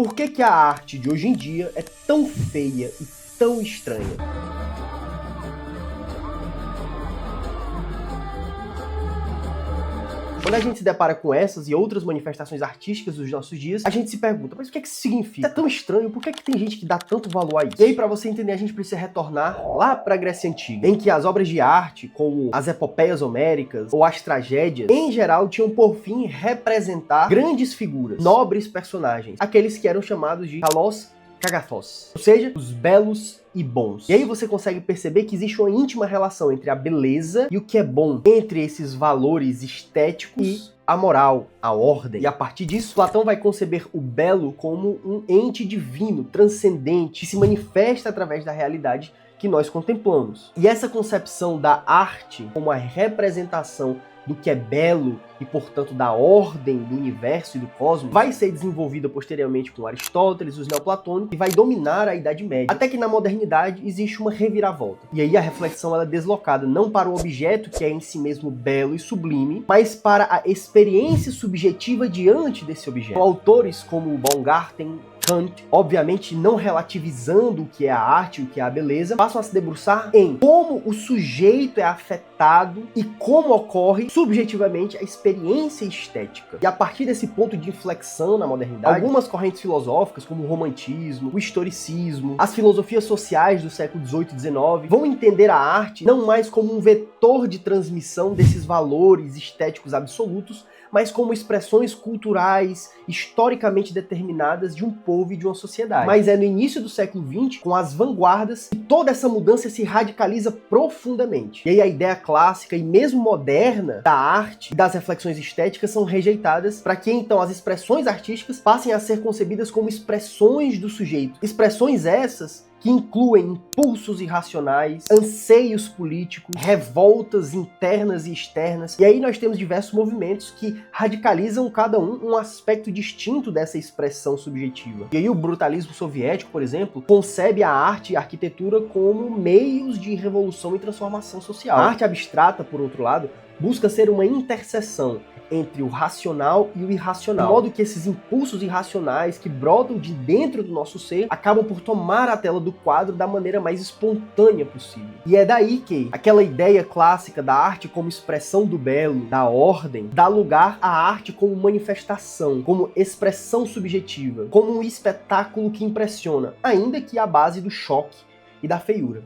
Por que a arte de hoje em dia é tão feia e tão estranha? Quando a gente se depara com essas e outras manifestações artísticas dos nossos dias, a gente se pergunta, mas o que é que isso significa? Isso é tão estranho, por que tem gente que dá tanto valor a isso? E aí, para você entender, a gente precisa retornar lá para a Grécia Antiga, em que as obras de arte, como as epopeias homéricas ou as tragédias, em geral, tinham por fim representar grandes figuras, nobres personagens, aqueles que eram chamados de kalos kagathos, ou seja, os belos e bons. E aí você consegue perceber que existe uma íntima relação entre a beleza e o que é bom, entre esses valores estéticos e a moral, a ordem. E a partir disso, Platão vai conceber o belo como um ente divino, transcendente, que se manifesta através da realidade que nós contemplamos. E essa concepção da arte como a representação do que é belo e, portanto, da ordem do universo e do cosmos, vai ser desenvolvida posteriormente com Aristóteles, os neoplatônicos, e vai dominar a Idade Média. Até que na modernidade existe uma reviravolta. E aí a reflexão ela é deslocada não para o objeto que é em si mesmo belo e sublime, mas para a experiência subjetiva diante desse objeto. Então, autores como Baumgarten, Kant, obviamente não relativizando o que é a arte e o que é a beleza, passam a se debruçar em como o sujeito é afetado e como ocorre subjetivamente a experiência estética. E a partir desse ponto de inflexão na modernidade, algumas correntes filosóficas, como o romantismo, o historicismo, as filosofias sociais do século XVIII e XIX, vão entender a arte não mais como um vetor de transmissão desses valores estéticos absolutos, mas como expressões culturais, historicamente determinadas de um povo e de uma sociedade. Mas é no início do século XX, com as vanguardas, que toda essa mudança se radicaliza profundamente. E aí a ideia clássica e mesmo moderna da arte e das reflexões estéticas são rejeitadas, para que então as expressões artísticas passem a ser concebidas como expressões do sujeito. Expressões essas que incluem impulsos irracionais, anseios políticos, revoltas internas e externas. E aí nós temos diversos movimentos que radicalizam cada um aspecto distinto dessa expressão subjetiva. E aí o brutalismo soviético, por exemplo, concebe a arte e a arquitetura como meios de revolução e transformação social. A arte abstrata, por outro lado, busca ser uma interseção entre o racional e o irracional, de modo que esses impulsos irracionais que brotam de dentro do nosso ser acabam por tomar a tela do quadro da maneira mais espontânea possível. E é daí que aquela ideia clássica da arte como expressão do belo, da ordem, dá lugar à arte como manifestação, como expressão subjetiva, como um espetáculo que impressiona, ainda que à base do choque e da feiura.